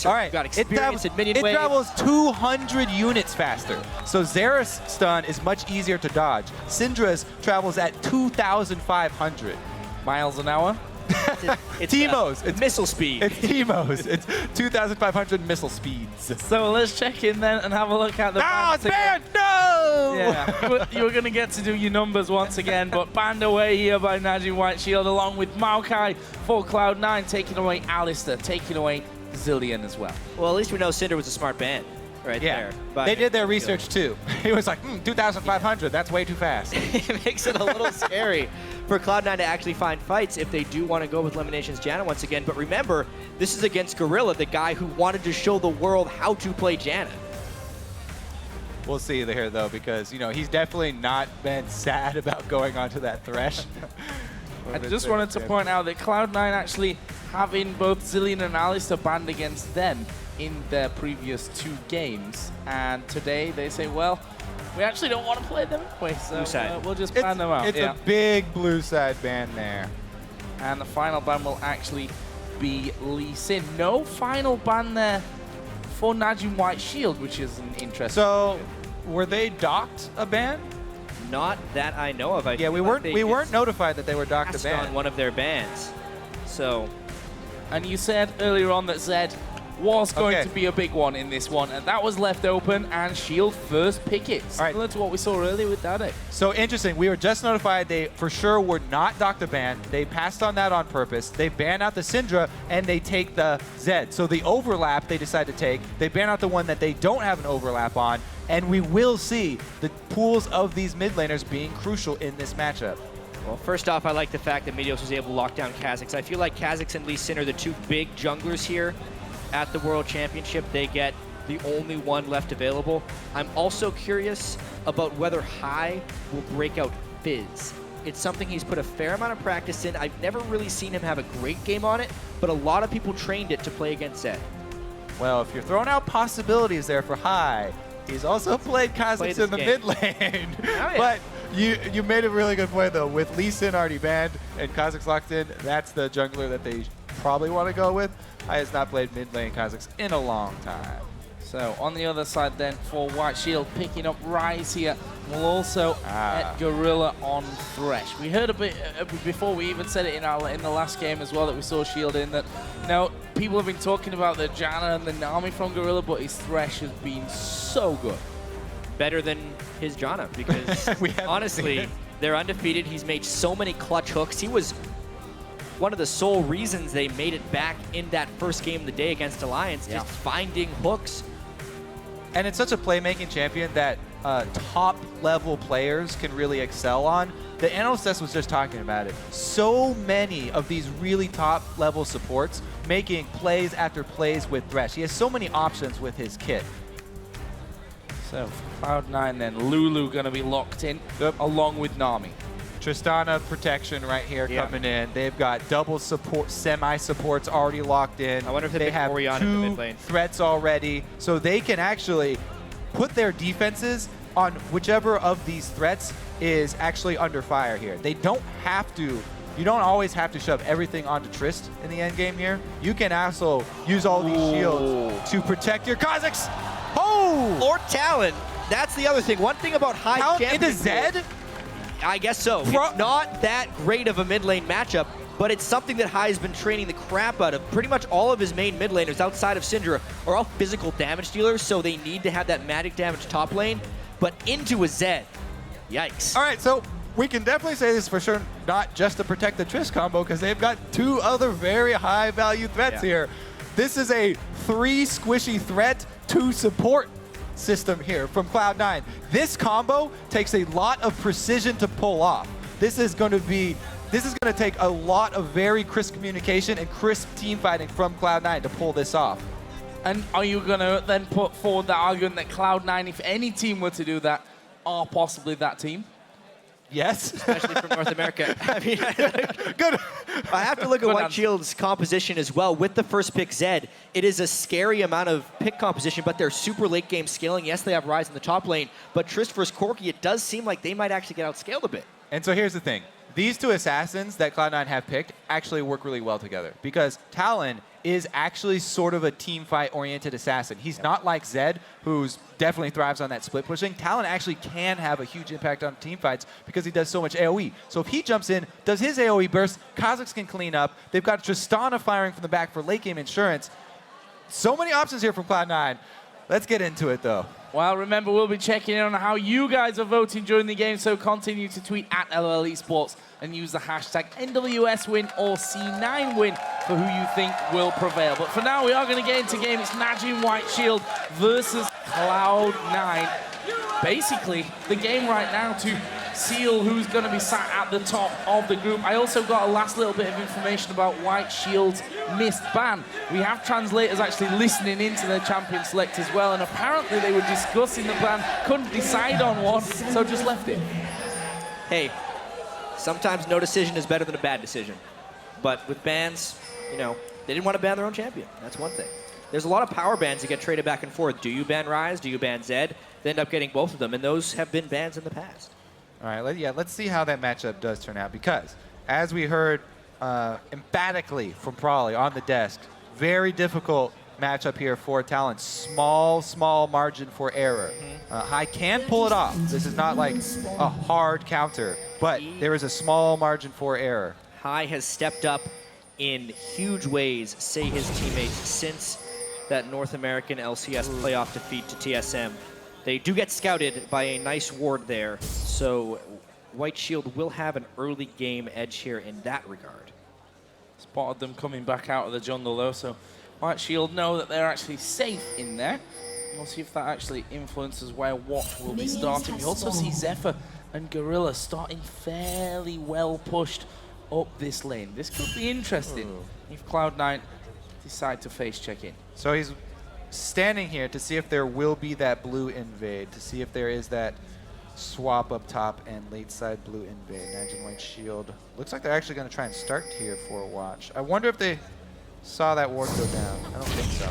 Tracer. All right, You've got experience in minion it wave. travels 200 units faster. So Xera's stun is much easier to dodge. Syndra's travels at 2,500 miles an hour. It's Teimo's. It's missile speed. It's Teimo's. It's 2,500 missile speeds. So let's check in then and have a look at the Oh, it's banned. banned! No! Yeah, you're going to get to do your numbers once again, but banned away here by NaJin White Shield along with Maokai for Cloud9, taking away Alistair, taking away Zilean as well. Well, at least we know Syndra was a smart ban right there. They did their research too. He was like, 2,500, that's way too fast. It makes it a little scary for Cloud9 to actually find fights if they do want to go with Eliminations Janna once again. But remember, this is against Gorilla, the guy who wanted to show the world how to play Janna. We'll see here though, because he's definitely not been sad about going onto that Thresh. I just wanted to point out that Cloud9 actually having both Zilean and Alistair banned against them in their previous 2 games, and today they say, well, we actually don't want to play them anyway, so we'll just ban them out. It's a big blue side ban there. And the final ban will actually be Lee Sin. No final ban there for NaJin White Shield, which is an interesting. So, were they docked a ban? Not that I know of. Yeah, we weren't notified that they were docked a ban on one of their bans. So, and you said earlier on that Zed was going to be a big one in this one, and that was left open, and Shield first pick it, similar to what we saw earlier with Dade. So interesting, we were just notified they for sure were not docked a ban. They passed on that on purpose. They ban out the Syndra, and they take the Zed. So the overlap they decide to take, they ban out the one that they don't have an overlap on, and we will see the pools of these mid laners being crucial in this matchup. Well, first off, I like the fact that Meteos was able to lock down Kha'Zix. I feel like Kha'Zix and Lee Sin are the 2 big junglers here at the World Championship. They get the only one left available. I'm also curious about whether Hai will break out Fizz. It's something he's put a fair amount of practice in. I've never really seen him have a great game on it, but a lot of people trained it to play against Zed. Well, if you're throwing out possibilities there for Hai, he's also played Kha'Zix in the mid lane. Oh, yeah. But you made a really good point, though. With Lee Sin already banned and Kha'Zix locked in, that's the jungler that they probably want to go with. Hai has not played mid lane Kha'Zix in a long time. So on the other side then for White Shield, picking up Rise here, we'll also get Gorilla on Thresh. We heard a bit before we even said it in the last game as well that we saw Shield in that, people have been talking about the Janna and the Nami from Gorilla, but his Thresh has been so good. Better than his Janna, because honestly, they're undefeated. He's made so many clutch hooks. He was one of the sole reasons they made it back in that first game of the day against Alliance, just finding hooks. And it's such a playmaking champion that top-level players can really excel on. The NWS was just talking about it. So many of these really top-level supports making plays after plays with Thresh. He has so many options with his kit. So Cloud9 then, Lulu going to be locked in along with Nami. Tristana protection right here coming in. They've got double support, semi-supports already locked in. I wonder if they have Orianna in the mid lane. Threats already, so they can actually put their defenses on whichever of these threats is actually under fire here. They don't have to. You don't always have to shove everything onto Trist in the end game here. You can also use all these shields to protect your Kha'Zix. Oh! Or Talon. That's the other thing. One thing about high Talon into Zed? I guess so. It's not that great of a mid lane matchup, but it's something that Hai has been training the crap out of. Pretty much all of his main mid laners outside of Syndra are all physical damage dealers, so they need to have that magic damage top lane, but into a Zed. Yikes. All right, so we can definitely say this for sure, not just to protect the Triss combo, because they've got 2 other very high value threats here. This is a 3 squishy threat, 2 support system here from Cloud9. This combo takes a lot of precision to pull off. This is going to take a lot of very crisp communication and crisp team fighting from Cloud9 to pull this off. And are you going to then put forward that argument that Cloud9, if any team were to do that, are possibly that team? Yes. Especially from North America. I mean, good. I have to look at White Shield's composition as well. With the first pick, Zed, it is a scary amount of pick composition, but they're super late game scaling. Yes, they have Ryze in the top lane, but Trist versus Corki, it does seem like they might actually get outscaled a bit. And so here's the thing. These 2 assassins that Cloud9 have picked actually work really well together, because Talon is actually sort of a team fight-oriented assassin. He's not like Zed, who's definitely thrives on that split pushing. Talon actually can have a huge impact on team fights because he does so much AoE. So if he jumps in, does his AoE burst, Kha'Zix can clean up. They've got Tristana firing from the back for late game insurance. So many options here from Cloud9. Let's get into it, though. Well, remember, we'll be checking in on how you guys are voting during the game, so continue to tweet at LoL eSports and use the hashtag NWS win or C9 win for who you think will prevail. But for now, we are going to get into game. It's NaJin White Shield versus Cloud9. Basically, the game right now to seal who's going to be sat at the top of the group. I also got a last little bit of information about White Shield's missed ban. We have translators actually listening into their champion select as well, and apparently they were discussing the ban, couldn't decide on one, so just left it. Hey, sometimes no decision is better than a bad decision. But with bans, you know, they didn't want to ban their own champion. That's one thing. There's a lot of power bans that get traded back and forth. Do you ban Ryze? Do you ban Zed? They end up getting both of them, and those have been bans in the past. All right, let's see how that matchup does turn out, because as we heard emphatically from Prawley on the desk, very difficult matchup here for Talon. Small margin for error. High can pull it off. This is not like a hard counter, but there is a small margin for error. High has stepped up in huge ways, say his teammates, since that North American LCS playoff defeat to TSM. They do get scouted by a nice ward there, so White Shield will have an early game edge here in that regard. Spotted them coming back out of the jungle though, so White Shield know that they're actually safe in there. We'll see if that actually influences where Watch will be starting. We also see Zephyr and Gorilla starting fairly well pushed up this lane. This could be interesting if Cloud9 decide to face check in. So he's standing here to see if there will be that blue invade, to see if there is that swap up top and late side blue invade. NaJin White Shield. Looks like they're actually going to try and start here for a watch. I wonder if they saw that ward go down. I don't think so.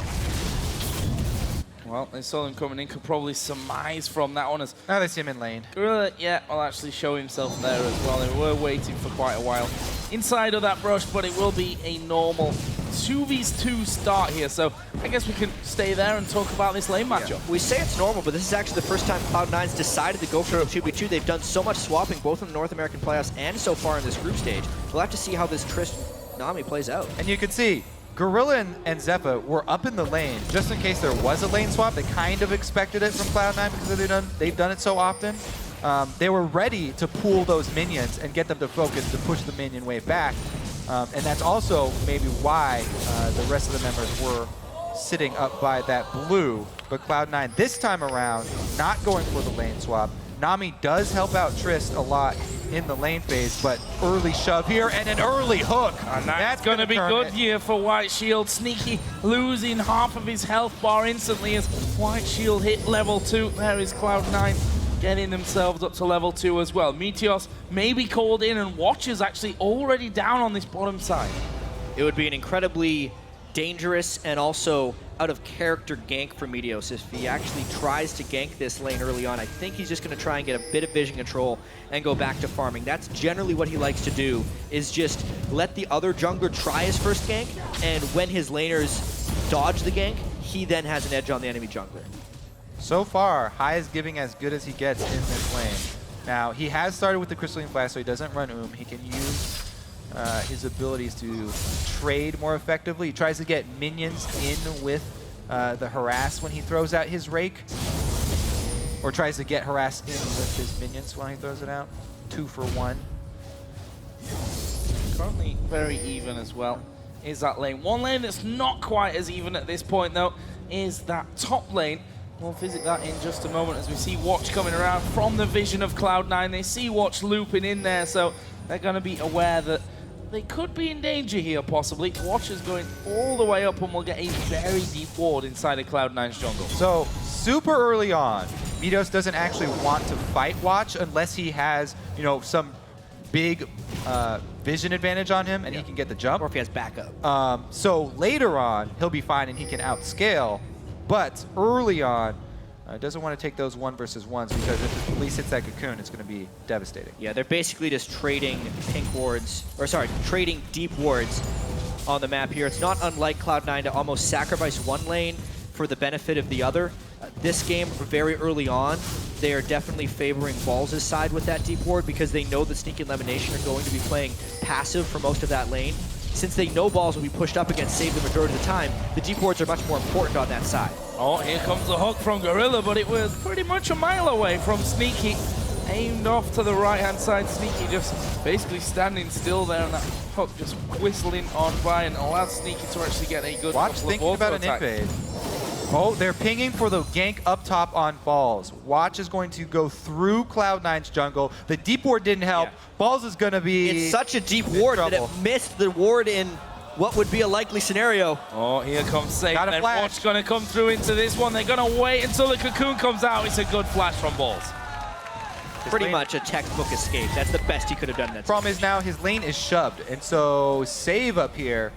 Well, they saw them coming in, could probably surmise from that one as... Now they see him in lane. Gorilla, yeah, will actually show himself there as well. They were waiting for quite a while inside of that brush, but it will be a normal 2v2 start here. So I guess we can stay there and talk about this lane matchup. We say it's normal, but this is actually the first time Cloud9's decided to go for a 2v2. They've done so much swapping, both in the North American playoffs and so far in this group stage. We'll have to see how this Trist-Nami plays out. And you can see Gorilla and Zephyr were up in the lane just in case there was a lane swap. They kind of expected it from Cloud9 because they've done it so often. They were ready to pool those minions and get them to focus to push the minion wave back. And that's also maybe why the rest of the members were sitting up by that blue. But Cloud9 this time around not going for the lane swap. Nami does help out Trist a lot in the lane phase, but early shove here and an early hook. And that's going to be good here for White Shield. Sneaky losing half of his health bar instantly as White Shield hit level 2. There is Cloud9 getting themselves up to level 2 as well. Meteos may be called in, and Watch is actually already down on this bottom side. It would be an incredibly dangerous and also out-of-character gank for Meteos if he actually tries to gank this lane early on. I think he's just going to try and get a bit of vision control and go back to farming. That's generally what he likes to do, is just let the other jungler try his first gank, and when his laners dodge the gank, he then has an edge on the enemy jungler. So far, High is giving as good as he gets in this lane. Now, he has started with the Crystalline Flash, so he doesn't run He can use his abilities to trade more effectively. He tries to get minions in with the harass when he throws out his rake, or tries to get harass in with his minions when he throws it out. 2 for 1. Currently very even as well is that lane. One lane that's not quite as even at this point though is that top lane. We'll visit that in just a moment as we see Watch coming around from the vision of Cloud9. They see Watch looping in there, so they're going to be aware that they could be in danger here, possibly. Watch is going all the way up and will get a very deep ward inside of Cloud9's jungle. So, super early on, Meteos doesn't actually want to fight Watch unless he has, you know, some big vision advantage on him and he can get the jump. Or if he has backup. So later on, he'll be fine and he can outscale. But early on, doesn't want to take those 1 versus 1s because if the police hits that cocoon, it's going to be devastating. Yeah, they're basically just trading pink wards, or sorry, trading deep wards on the map here. It's not unlike Cloud9 to almost sacrifice one lane for the benefit of the other. This game, very early on, they are definitely favoring Balls' side with that deep ward because they know that Sneaky and LemonNation are going to be playing passive for most of that lane. Since they know Balls will be pushed up against Save the majority of the time, the deep wards are much more important on that side. Oh, here comes the hook from Gorilla, but it was pretty much a mile away from Sneaky. Aimed off to the right-hand side. Sneaky just basically standing still there, and that hook just whistling on by and allowed Sneaky to actually get a good Watch thinking about an invade. Oh, they're pinging for the gank up top on Balls. Watch is going to go through Cloud9's jungle. The deep ward didn't help. Yeah. Balls is going to be It's such a deep ward that it missed the ward in what would be a likely scenario. Oh, here comes Safe. Got a Then flash. Watch gonna come through into this one. They're gonna wait until the cocoon comes out. It's a good flash from Balls. Pretty lane- much a textbook escape. That's the best he could have done. That Problem is now his lane is shoved, and so Save up here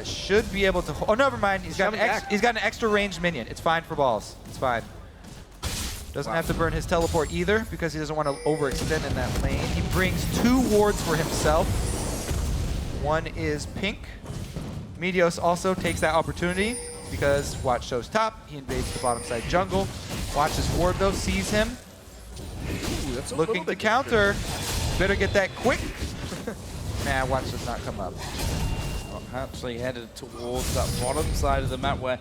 should be able to. Oh, never mind. He's got an extra ranged minion. It's fine for Balls. It's fine. Doesn't have to burn his teleport either because he doesn't want to overextend in that lane. He brings 2 wards for himself. One is pink. Meteos also takes that opportunity because Watch shows top. He invades the bottom side jungle. Watch's ward though sees him. Ooh, that's a Looking little to bit counter. Better get that quick. Nah, Watch does not come up. Well, actually headed towards that bottom side of the map where,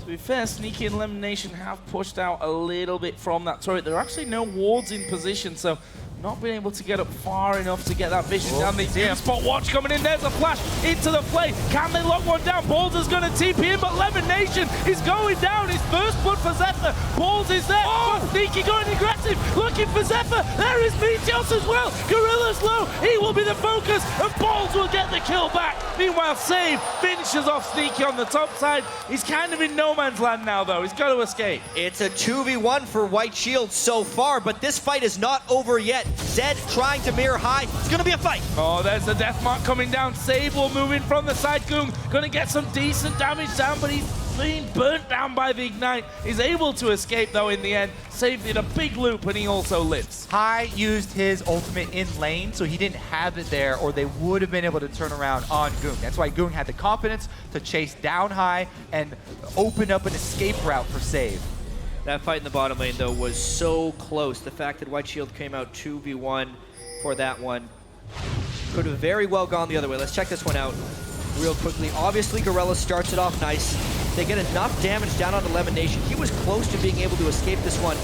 to be fair, Sneaky and LemonNation have pushed out a little bit from that turret. There are actually no wards in position, so not being able to get up far enough to get that vision down. They do spot Watch coming in. There's a flash into the flame. Can they lock one down? Balls is going to TP in, but LemonNation is going down. His first blood for Zephyr. Balls is there. Oh! Sneaky going aggressive, looking for Zephyr. There is Meteos as well. Gorilla's low. He will be the focus, and Balls will get the kill back. Meanwhile, Save finishes off Sneaky on the top side. He's kind of in no man's land now, though. He's got to escape. It's a 2v1 for White Shield so far, but this fight is not over yet. Zed trying to mirror high. It's going to be a fight. Oh, there's the death mark coming down. Save will move in from the side. Goong going to get some decent damage down, but he's being burnt down by the ignite. He's able to escape, though, in the end. Save did a big loop, and he also lives. High used his ultimate in lane, so he didn't have it there, or they would have been able to turn around on Goong. That's why Goong had the confidence to chase down High and open up an escape route for Save. That fight in the bottom lane, though, was so close. The fact that White Shield came out 2v1 for that one could have very well gone the other way. Let's check this one out real quickly. Obviously, Gorilla starts it off nice. They get enough damage down onto LemonNation. He was close to being able to escape this one.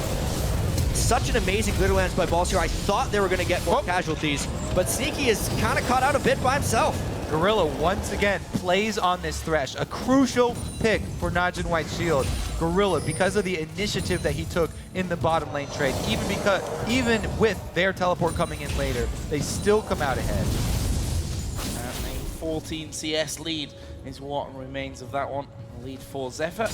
Such an amazing glitter lance by Balls here. I thought they were going to get more casualties, but Sneaky is kind of caught out a bit by himself. Gorilla once again plays on this Thresh, a crucial pick for NaJin White Shield. Gorilla, because of the initiative that he took in the bottom lane trade, even with their teleport coming in later, they still come out ahead. And a 14 CS lead is what remains of that one. A lead for Zephyr.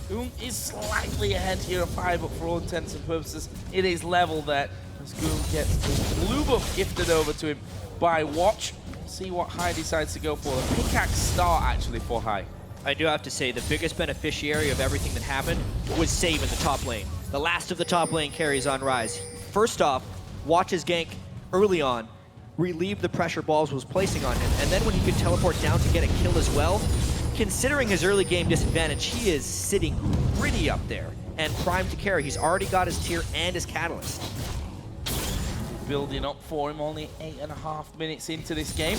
Goong is slightly ahead here of 5, but for all intents and purposes, it is level there as Goong gets the blue buff gifted over to him by Watch. See what High decides to go for. The pickaxe start actually for High. I do have to say, the biggest beneficiary of everything that happened was Save in the top lane. The last of the top lane carries on Rise. First off, Watch's gank early on relieved the pressure Balls was placing on him, and then when he could teleport down to get a kill as well, considering his early game disadvantage, he is sitting pretty up there and primed to carry. He's already got his tier and his catalyst. Building up for him, only 8.5 minutes into this game.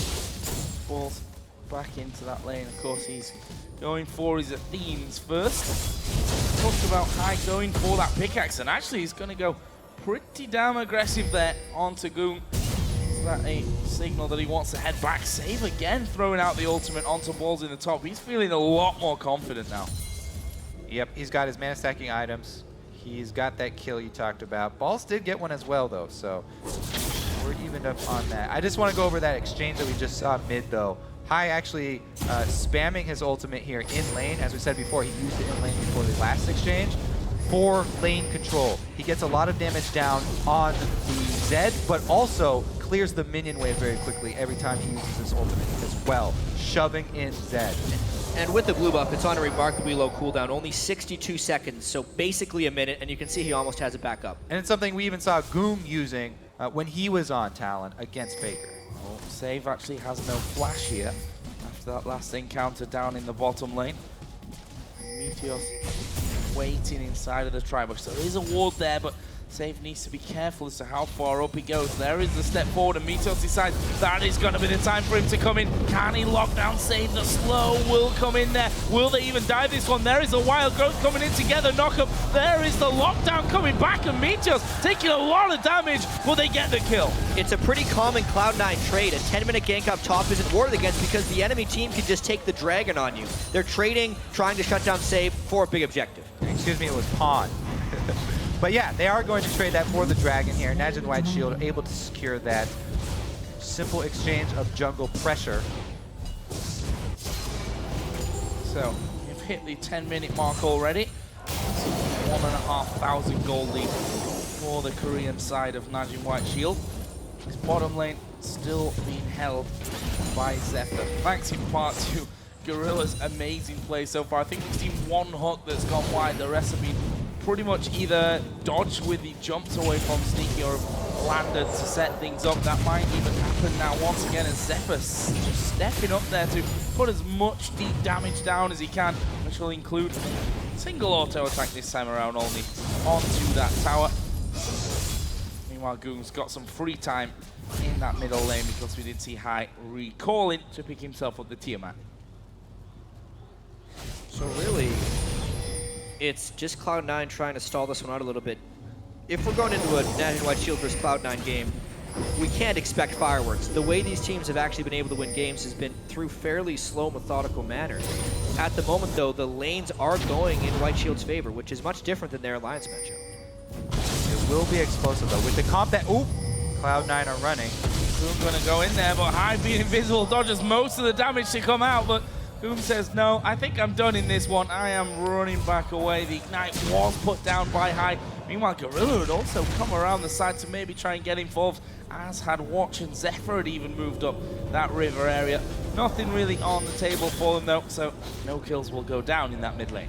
Balls back into that lane. Of course, he's going for his Athenes first. Talked about High going for that pickaxe, and actually he's going to go pretty damn aggressive there onto Goong. Is that a signal that he wants to head back? Save again, throwing out the ultimate onto Balls in the top. He's feeling a lot more confident now. Yep, he's got his mana stacking items. He's got that kill you talked about. Balls did get one as well, though, so we're evened up on that. I just want to go over that exchange that we just saw mid, though. High actually spamming his ultimate here in lane. As we said before, he used it in lane before the last exchange for lane control. He gets a lot of damage down on the Zed, but also clears the minion wave very quickly every time he uses his ultimate as well, shoving in Zed. And with the blue buff, it's on a remarkably low cooldown, only 62 seconds, so basically a minute, and you can see he almost has it back up. And it's something we even saw Goom using when he was on Talon against Faker. Oh, Save actually has no flash here after that last encounter down in the bottom lane. Meteos waiting inside of the tri-box. There is a ward there, but Save needs to be careful as to how far up he goes. There is the step forward, and Meteos decides that is going to be the time for him to come in. Can he lock down Save? The slow will come in there. Will they even dive this one? There is a wild growth coming in together. Knock up. There is the lockdown coming back, and Meteos taking a lot of damage. Will they get the kill? It's a pretty common Cloud9 trade. A 10-minute gank up top isn't warded against because the enemy team can just take the dragon on you. They're trading, trying to shut down Save for a big objective. Excuse me, it was Pawn. But yeah, they are going to trade that for the dragon here. NaJin White Shield able to secure that simple exchange of jungle pressure. So, we've hit the 10-minute mark already. 1,500 gold lead for the Korean side of NaJin White Shield. His bottom lane still being held by Zephyr. Thanks in part to Gorilla's amazing play so far. I think we've seen one hook that's gone wide. The rest have been pretty much either dodged with the jumps away from Sneaky or landed to set things up. That might even happen now once again as Zephyr just stepping up there to put as much deep damage down as he can, which will include single auto attack this time around only onto that tower. Meanwhile, Goong's got some free time in that middle lane because we did see Hai recalling to pick himself up the Tiamat. So really, it's just Cloud9 trying to stall this one out a little bit. If we're going into a NaJin White Shield versus Cloud9 game, we can't expect fireworks. The way these teams have actually been able to win games has been through fairly slow, methodical manner. At the moment, though, the lanes are going in White Shield's favor, which is much different than their alliance matchup. It will be explosive, though. With the comp that, ooh, Cloud9 are running. Goong gonna go in there, but Hai being invisible dodges most of the damage to come out, but Goong says, no, I think I'm done in this one. I am running back away. The Ignite was put down by Hai. Meanwhile, Gorilla had also come around the side to maybe try and get involved, as had Watch, and Zephyr had even moved up that river area. Nothing really on the table for them, though, so no kills will go down in that mid lane.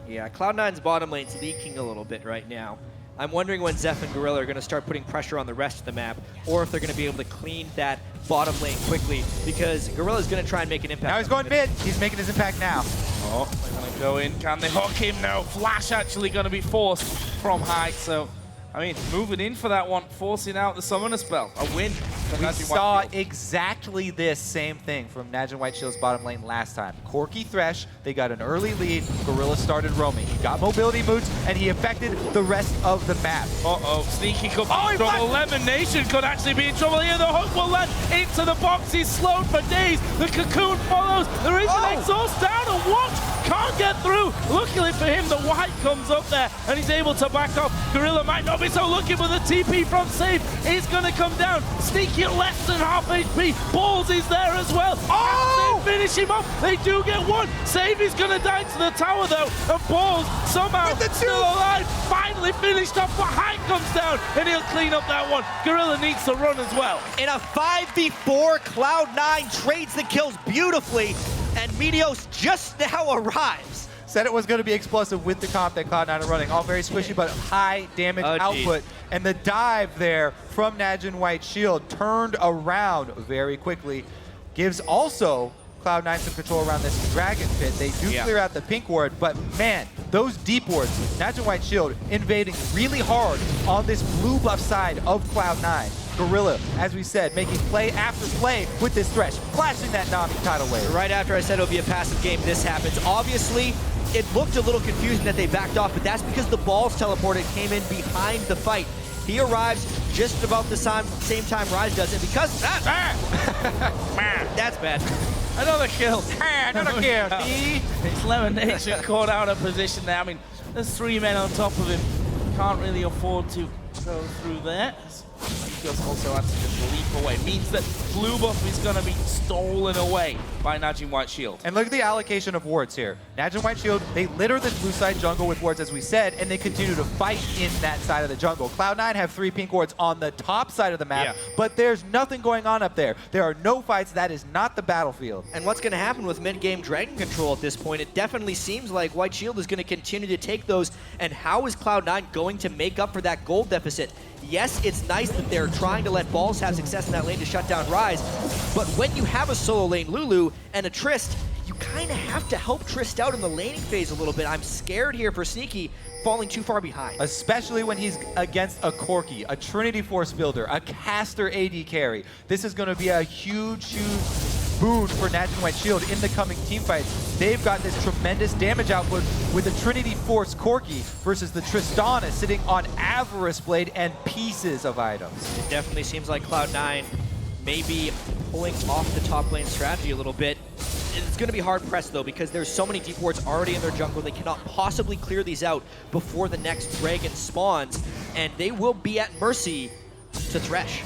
Yeah, Cloud9's bottom lane's leaking a little bit right now. I'm wondering when Zeph and Gorilla are going to start putting pressure on the rest of the map, or if they're going to be able to clean that bottom lane quickly, because Gorilla's going to try and make an impact. Now he's going mid. He's making his impact now. Oh, they're going to go in. Can they hook him? No. Flash actually going to be forced from Hai, so, I mean, moving in for that one, forcing out the summoner spell. A win. We saw exactly this same thing from NaJin White Shield's bottom lane last time. Corki Thresh, they got an early lead. Gorilla started roaming. He got mobility boots, and he affected the rest of the map. Uh-oh, Sneaky could be in trouble. Lemon Nation could actually be in trouble here. The hook will land into the box. He's slowed for days. The cocoon follows. There is an exhaust down, and Watch can't get through. Luckily for him, the white comes up there, and he's able to back off. Gorilla might not be so lucky, but the TP from Save is going to come down. Sneaky at less than half HP. Balls is there as well. Oh! They finish him off. They do get one. Save is going to die to the tower, though, and Balls somehow still alive. Finally finished off, but Hai comes down, and he'll clean up that one. Gorilla needs to run as well. In a 5v4, Cloud9 trades the kills beautifully, and Meteos just now arrives. Said it was going to be explosive with the comp that Cloud9 are running. All very squishy, but high damage output. And the dive there from NaJin White Shield turned around very quickly. Gives also Cloud9 some control around this dragon pit. They do clear out the pink ward, but man, those deep wards, NaJin White Shield invading really hard on this blue buff side of Cloud9. Gorilla, as we said, making play after play with this Thresh, flashing that Nami tidal wave. Right after I said it would be a passive game, this happens. Obviously, it looked a little confusing that they backed off, but that's because the balls teleported came in behind the fight. He arrives just about the same time Rise does, and because that's bad. Another kill. Another kill. It's Lemon Nation caught out of position there. I mean, there's 3 men on top of him. Can't really afford to go through there. He also had to just leap away. Means that blue buff is going to be stolen away by by NaJin White Shield. And look at the allocation of wards here. NaJin White Shield, they litter the blue side jungle with wards, as we said, and they continue to fight in that side of the jungle. Cloud9 have 3 pink wards on the top side of the map, but there's nothing going on up there. There are no fights. That is not the battlefield. And what's going to happen with mid-game Dragon Control at this point? It definitely seems like White Shield is going to continue to take those. And how is Cloud9 going to make up for that gold deficit? Yes, it's nice that they're trying to let Balls have success in that lane to shut down Rise, but when you have a solo lane Lulu and a Trist, you kind of have to help Trist out in the laning phase a little bit. I'm scared here for Sneaky falling too far behind. Especially when he's against a Corki, a Trinity Force builder, a caster AD carry. This is going to be a huge, huge boon for NaJin White Shield in the coming teamfights. They've got this tremendous damage output with the Trinity Force Corki versus the Tristana sitting on Avarice Blade and pieces of items. It definitely seems like Cloud9 may be pulling off the top lane strategy a little bit. It's going to be hard pressed though, because there's so many deep wards already in their jungle. They cannot possibly clear these out before the next dragon spawns, and they will be at mercy to Thresh.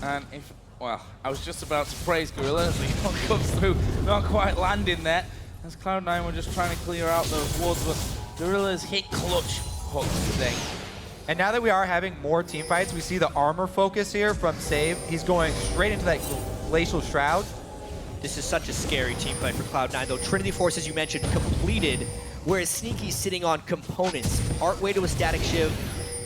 And if, well, I was just about to praise Gorilla as the young comes through, not quite landing there, as Cloud9 were just trying to clear out those wards, but Gorilla's hit clutch hooks today. And now that we are having more teamfights, we see the armor focus here from Save. He's going straight into that Glacial Shroud. This is such a scary team fight for Cloud9, though. Trinity Force, as you mentioned, completed, whereas Sneaky's sitting on components. Part way to a Static Shiv,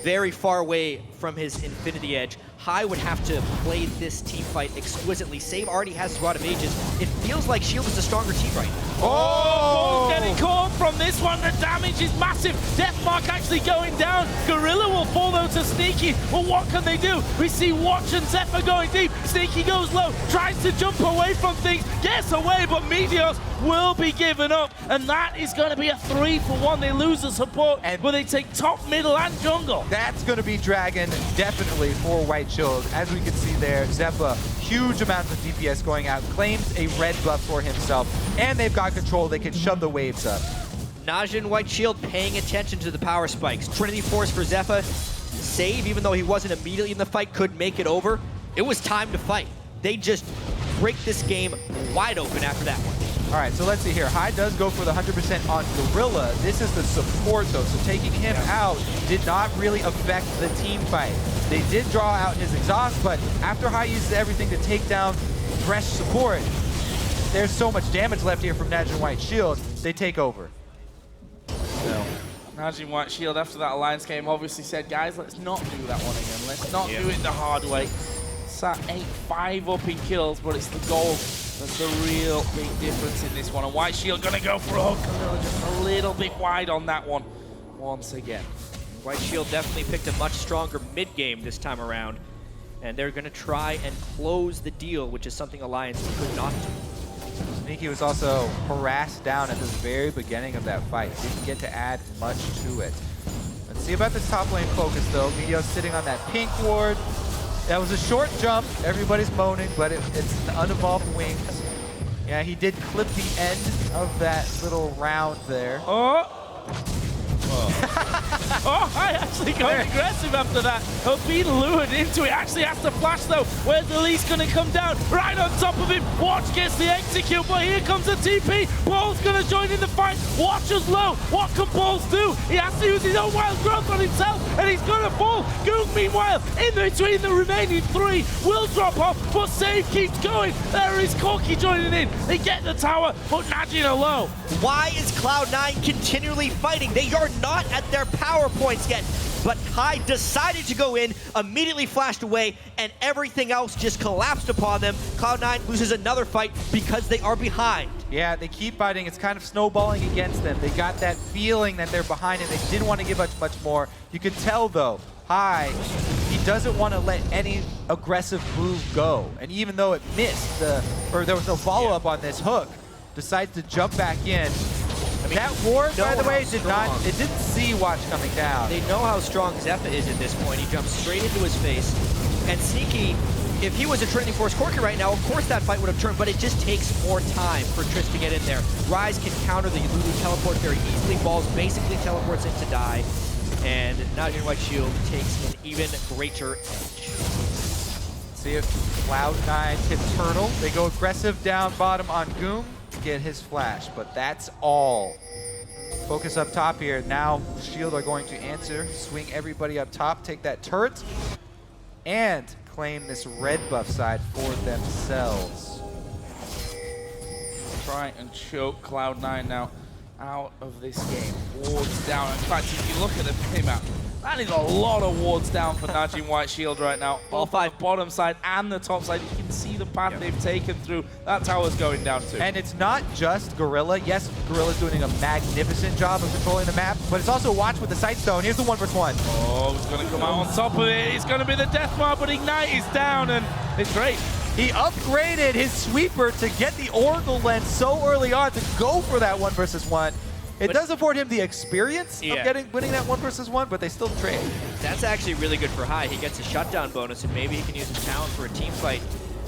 very far away from his Infinity Edge. High would have to play this team fight exquisitely. Save already has Rod of Ages. It feels like Shield is a stronger team right now. Oh! Getting caught from this one. The damage is massive. Deathmark actually going down. Gorilla will fall though to Sneaky. Well, what can they do? We see Watch and Zephyr going deep. Sneaky goes low, tries to jump away from things, gets away, but Meteos will be given up. And that is going to be a 3-for-1. They lose the support, but they take top, middle, and jungle. That's going to be Dragon, definitely, for White Shield. As we can see there, Zephyr, huge amounts of DPS going out, claims a red buff for himself, and they've got control. They can shove the waves up. NaJin White Shield paying attention to the power spikes. Trinity Force for Zephyr. Save, even though he wasn't immediately in the fight, could make it over. It was time to fight. They just break this game wide open after that one. All right, so let's see here. High does go for the 100% on Gorilla. This is the support, though, so taking him out did not really affect the team fight. They did draw out his exhaust, but after High uses everything to take down Thresh support, there's so much damage left here from NaJin White Shield, they take over. So, NaJin White Shield, after that Alliance game, obviously said, guys, let's not do that one again. Let's not do it the hard way. Sat 8-5 up in kills, but it's the gold that's the real big difference in this one. And White Shield gonna go for a hook. Just a little bit wide on that one once again. White Shield definitely picked a much stronger mid-game this time around, and they're going to try and close the deal, which is something Alliance could not do. Sneaky was also harassed down at the very beginning of that fight. Didn't get to add much to it. Let's see about this top lane focus, though. Meteos sitting on that pink ward. That was a short jump. Everybody's moaning, but it's an unevolved wings. Yeah, he did clip the end of that little round there. Oh! Oh, I actually got aggressive after that. Oh, being lured into it. Actually has to flash though. Where's the leash gonna come down? Right on top of him. Watch gets the execute, but here comes the TP. Paul's gonna join in the fight. Watch is low. What can Paul's do? He has to use his own wild growth on himself, and he's gonna fall. Goog, meanwhile, in between the remaining 3, will drop off, but Save keeps going. There is Corki joining in. They get the tower, but NaJin are low. Why is Cloud9 continually fighting? They are not at their power points yet, but High decided to go in, immediately flashed away, and everything else just collapsed upon them. Cloud9 loses another fight because they are behind. Yeah, they keep fighting. It's kind of snowballing against them. They got that feeling that they're behind and they didn't want to give much more. You could tell, though, High, he doesn't want to let any aggressive move go. And even though it missed, or there was no follow-up on this hook, decides to jump back in. I mean, that ward, by the way, didn't see Watch coming down. They know how strong Zephyr is at this point. He jumps straight into his face. And Sneaky, if he was a Trinity Force Corki right now, of course that fight would have turned, but it just takes more time for Triss to get in there. Rise can counter the Lulu teleport very easily. Balls basically teleports in to die. And NaJin White Shield takes an even greater edge. See if Cloud9 hit Turtle. They go aggressive down bottom on Goom to get his flash, but that's all. Focus up top here. Now Shield are going to answer, swing everybody up top, take that turret, and claim this red buff side for themselves. Try and choke Cloud9 now out of this game. Wards down. In fact, if you look at the minimap, that is a lot of wards down for NaJin White Shield right now. All five. Bottom side and the top side. You can see the path they've taken through. That tower's going down too. And it's not just Gorilla. Yes, Gorilla's doing a magnificent job of controlling the map, but it's also watch with the Sight Stone. Here's the 1v1. Oh, he's going to come out on top of it. It's going to be the death mark, but Ignite is down, and it's great. He upgraded his sweeper to get the Oracle lens so early on to go for that 1v1. It does afford him the experience of winning that 1v1, but they still trade. That's actually really good for High. He gets a shutdown bonus, and maybe he can use his talent for a team fight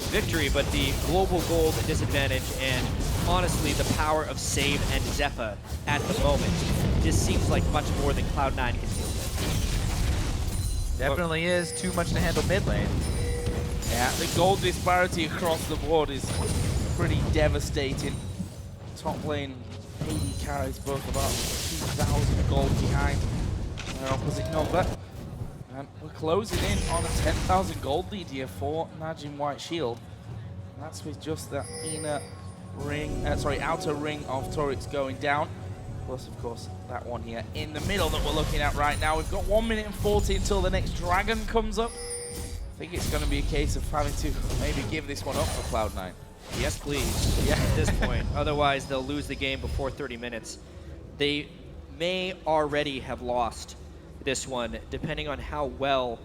victory, but the global gold disadvantage and honestly the power of Save and Zephyr at the moment just seems like much more than Cloud9 can deal with. Definitely is too much to handle mid lane. Yeah, the gold disparity across the board is pretty devastating. Top lane, 80 carries both about 2,000 gold behind their opposite number. And we're closing in on a 10,000 gold lead here for NaJin White Shield. And that's with just the outer ring of turrets going down. Plus, of course, that one here in the middle that we're looking at right now. We've got 1 minute and 40 until the next dragon comes up. I think it's going to be a case of having to maybe give this one up for Cloud9. Yes, please. Yeah, at this point. Otherwise, they'll lose the game before 30 minutes. They may already have lost this one, depending on how well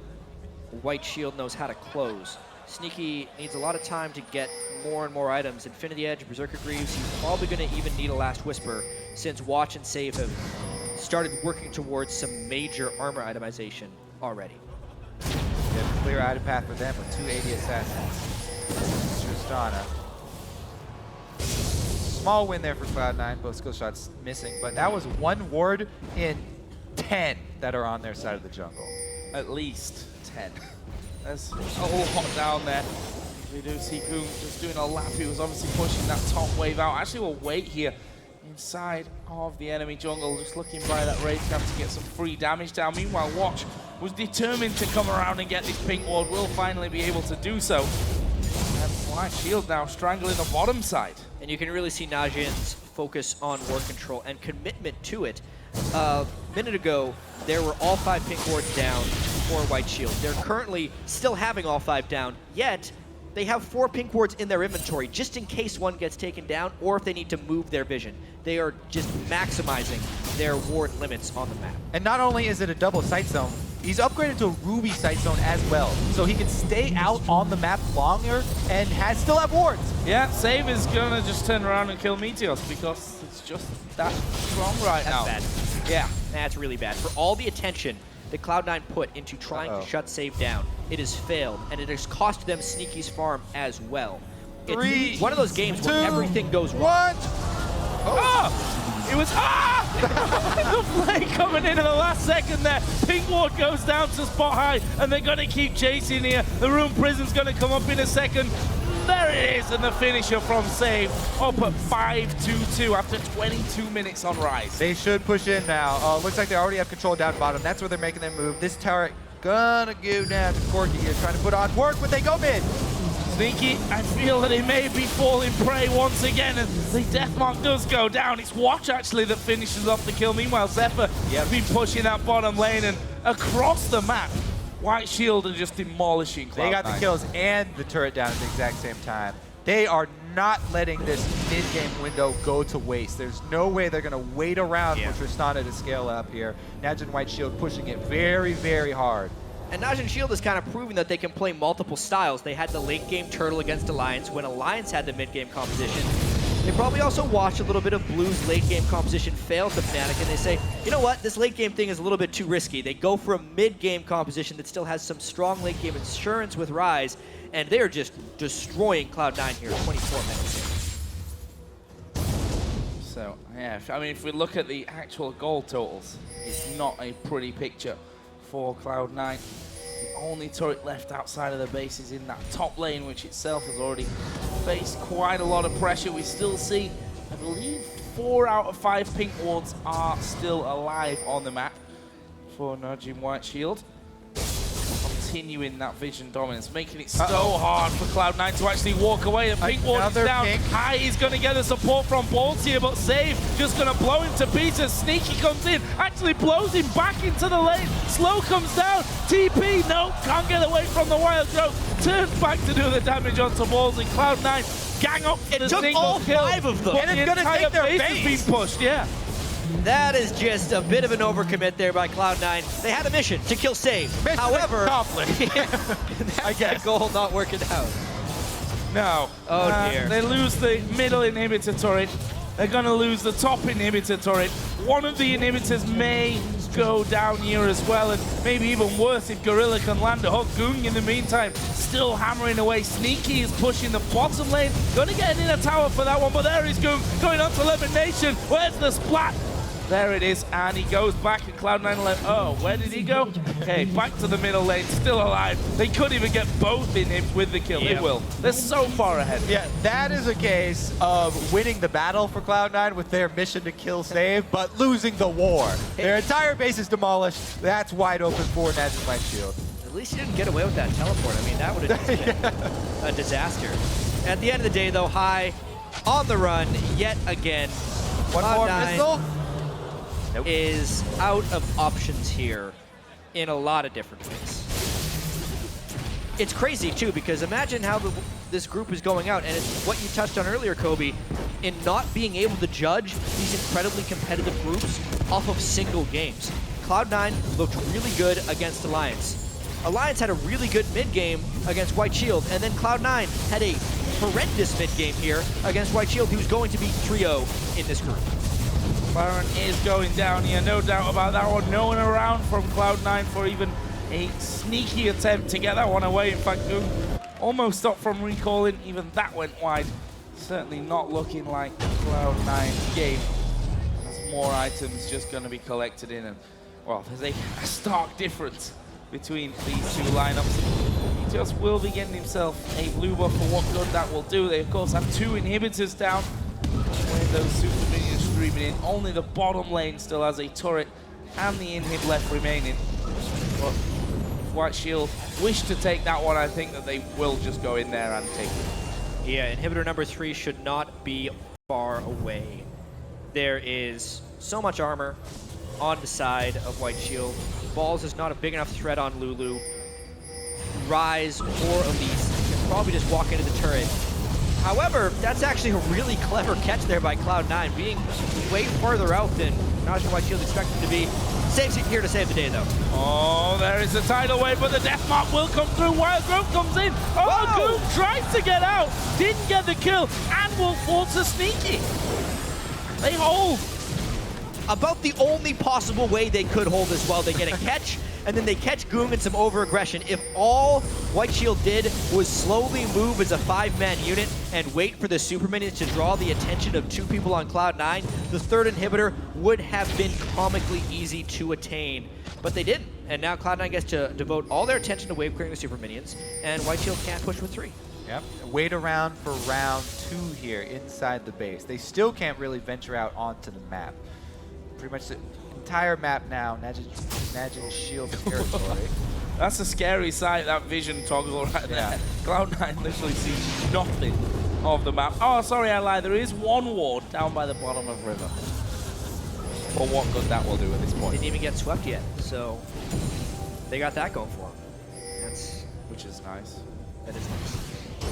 White Shield knows how to close. Sneaky needs a lot of time to get more and more items. Infinity Edge, Berserker Greaves, he's probably going to even need a Last Whisper, since Watch and Save have started working towards some major armor itemization already. Yeah, clear item path for them with 280 assassins. Tristana. Small win there for Cloud9, both skill shots missing, but that was 1 ward in 10 that are on their side of the jungle. At least 10. That's a whole lot down there. We do see Goom just doing a lap. He was obviously pushing that top wave out. Actually, we'll wait here inside of the enemy jungle, just looking by that raid camp to get some free damage down. Meanwhile, Watch was determined to come around and get this pink ward. Will finally be able to do so. And White Shield now strangling the bottom side. And you can really see NaJin's focus on ward control and commitment to it. A minute ago, there were all 5 pink wards down for White Shield. They're currently still having all 5 down, yet they have 4 pink wards in their inventory just in case one gets taken down or if they need to move their vision. They are just maximizing their ward limits on the map. And not only is it a double sight zone, he's upgraded to a Ruby sight zone as well, so he can stay out on the map longer and still have wards. Yeah, Save is gonna just turn around and kill Meteos because it's just that strong right now. That's bad. Yeah, that's really bad. For all the attention that Cloud9 put into trying to shut Save down, it has failed, and it has cost them Sneaky's farm as well. It's one of those games where everything goes wrong. It was the play coming in at the last second there. Pink ward goes down to spot High, and they're gonna keep chasing here. The Rune Prison's gonna come up in a second. There it is, and the finisher from Save up at 5-2-2 after 22 minutes on Rise. They should push in now. Looks like they already have control down bottom. That's where they're making their move. This tower gonna go down to Corky here, trying to put on work, but they go mid. Sneaky, I feel that he may be falling prey once again, and the deathmark does go down. It's Watch actually that finishes off the kill. Meanwhile, Zephyr has been pushing that bottom lane, and across the map, White Shield are just demolishing Cloud9. They got the kills and the turret down at the exact same time. They are not letting this mid-game window go to waste. There's no way they're going to wait around for Tristana to scale up here. NaJin White Shield pushing it very, very hard. And NaJin Shield is kind of proving that they can play multiple styles. They had the late game Turtle against Alliance when Alliance had the mid game composition. They probably also watched a little bit of Blue's late game composition fail to Fnatic, and they say, you know what, this late game thing is a little bit too risky. They go for a mid game composition that still has some strong late game insurance with Rise, and they're just destroying Cloud9 here, 24 minutes in. So, yeah, I mean, if we look at the actual goal totals, it's not a pretty picture for Cloud9. only turret left outside of the base is in that top lane, which itself has already faced quite a lot of pressure. We still see, I believe, 4 out of 5 pink wards are still alive on the map for NaJin White Shield. Continuing that vision dominance, making it so hard for Cloud9 to actually walk away. The pink ward is down. High is going to get the support from Balls here, but Save just going to blow him to pieces. Sneaky comes in, actually blows him back into the lane. Slow comes down. TP, no, can't get away from the wild growth. Turns back to do the damage onto Balls, and Cloud9 gang up for the single all kill. 5 of them. And it's going to take their base. Has been pushed, yeah. That is just a bit of an overcommit there by Cloud9. They had a mission to kill Save. Mission However, accomplished. I guess goal not working out. No. Oh dear. They lose the middle inhibitor turret. They're going to lose the top inhibitor turret. One of the inhibitors may go down here as well, and maybe even worse if Gorilla can land a hook. Goong in the meantime still hammering away. Sneaky is pushing the bottom lane. Going to get an inner tower for that one, but there is Goong going on to elimination. Where's the splat? There it is, and he goes back, and Cloud9 left. Oh, where did he go? Okay, back to the middle lane, still alive. They could even get both in him with the kill. They will. They're so far ahead. Yeah, that is a case of winning the battle for Cloud9 with their mission to kill Save, but losing the war. Their entire base is demolished. That's wide open for NaJin White Shield. At least he didn't get away with that teleport. I mean, that would have just been a disaster. At the end of the day, though, High on the run yet again. One more missile. Is out of options here in a lot of different ways. It's crazy too, because imagine how this group is going out, and it's what you touched on earlier, Kobe, in not being able to judge these incredibly competitive groups off of single games. Cloud9 looked really good against Alliance. Alliance had a really good mid game against White Shield, and then Cloud9 had a horrendous mid game here against White Shield, who's going to be 3-0 in this group. Baron is going down here, no doubt about that one. No one around from Cloud9 for even a sneaky attempt to get that one away. In fact, Goong almost stopped from recalling. Even that went wide. Certainly not looking like Cloud9's game. There's more items just going to be collected in, and well, there's a stark difference between these two lineups. He just will be getting himself a blue buff for what good that will do. They, of course, have 2 inhibitors down. With those super minions streaming in, only the bottom lane still has a turret and the inhib left remaining. But if White Shield wish to take that one, I think that they will just go in there and take it. Yeah, inhibitor number 3 should not be far away. There is so much armor on the side of White Shield. Balls is not a big enough threat on Lulu. Rise or Elise can probably just walk into the turret. However, that's actually a really clever catch there by Cloud9, being way farther out than NaJin White Shield expected to be. Saves it here to save the day, though. Oh, there is a tidal wave, but the death mark will come through. Wild Growth comes in. Oh, Goom tries to get out, didn't get the kill, and will force a sneaky. They hold. About the only possible way they could hold as well. They get a catch, and then they catch Goong and some over-aggression. If all White Shield did was slowly move as a 5-man unit and wait for the super minions to draw the attention of 2 people on Cloud9, the 3rd inhibitor would have been comically easy to attain. But they didn't, and now Cloud9 gets to devote all their attention to wave clearing the super minions, and White Shield can't push with 3. Yep. Wait around for round 2 here inside the base. They still can't really venture out onto the map. Pretty much the entire map now, NaJin Shield territory. That's a scary sight, that vision toggle right there. Cloud9 literally sees nothing of the map. Oh, sorry, I lied. There is 1 ward down by the bottom of River. For what good that will do at this point. Didn't even get swept yet, so they got that going for them. Which is nice. That is nice.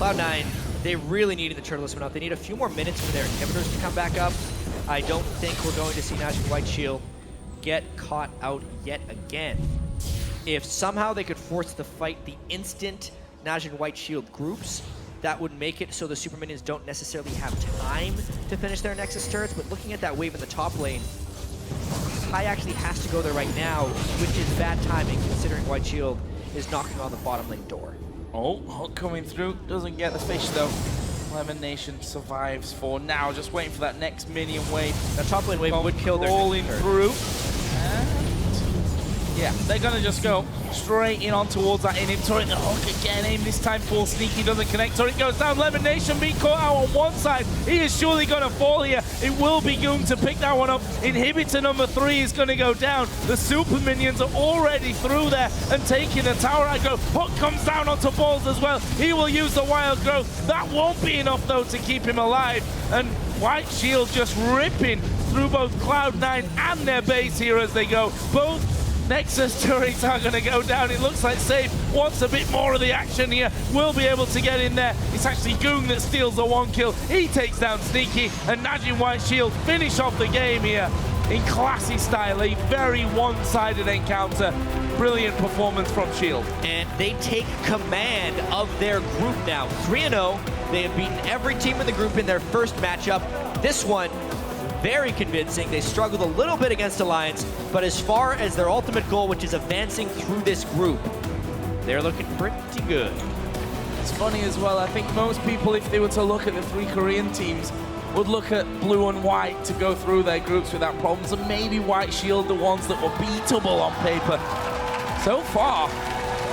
Cloud9, they really needed the turtle enough. They need a few more minutes for their inhibitors to come back up. I don't think we're going to see NaJin White Shield get caught out yet again. If somehow they could force the fight the instant NaJin White Shield groups, that would make it so the super minions don't necessarily have time to finish their Nexus turrets. But looking at that wave in the top lane, High actually has to go there right now, which is bad timing considering White Shield is knocking on the bottom lane door. Oh, hook coming through. Doesn't get the fish though. Lemon Nation survives for now. Just waiting for that next minion wave. That top lane wave would kill their rolling through. And Yeah, they're going to just go straight in on towards that inhib turret. The hook again, aim this time for Sneaky, doesn't connect. Turret goes down. Lemon Nation being caught out on one side. He is surely going to fall here. It will be Goong to pick that one up. Inhibitor number 3 is going to go down. The super minions are already through there and taking the tower aggro. Hook comes down onto Balls as well. He will use the wild growth. That won't be enough though to keep him alive. And White Shield just ripping through both Cloud9 and their base here as they go. Both Nexus turrets are going to go down. It looks like Safe wants a bit more of the action here. Will be able to get in there. It's actually Goong that steals the 1 kill. He takes down Sneaky, and NaJin White Shield finish off the game here in classy style. A very one-sided encounter. Brilliant performance from Shield. And they take command of their group now. 3-0. They have beaten every team in the group in their first matchup. This one, very convincing. They struggled a little bit against Alliance, but as far as their ultimate goal, which is advancing through this group, they're looking pretty good. It's funny as well, I think most people, if they were to look at the 3 Korean teams, would look at Blue and White to go through their groups without problems, and maybe White Shield the ones that were beatable on paper. So far,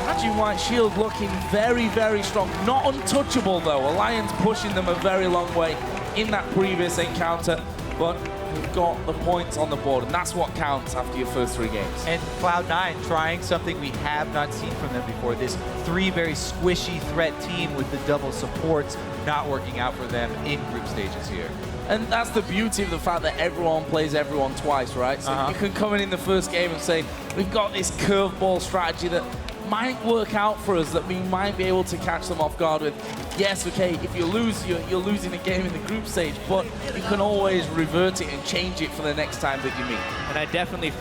NaJin White Shield looking very, very strong. Not untouchable though. Alliance pushing them a very long way in that previous encounter. But we've got the points on the board, and that's what counts after your first 3 games. And Cloud9 trying something we have not seen from them before. This 3 very squishy threat team with the double supports not working out for them in group stages here. And that's the beauty of the fact that everyone plays everyone twice, right? So you can come in the first game and say, we've got this curveball strategy that might work out for us, that we might be able to catch them off guard with. Yes, okay, if you lose, you're losing a game in the group stage, but you can always revert it and change it for the next time that you meet. And I definitely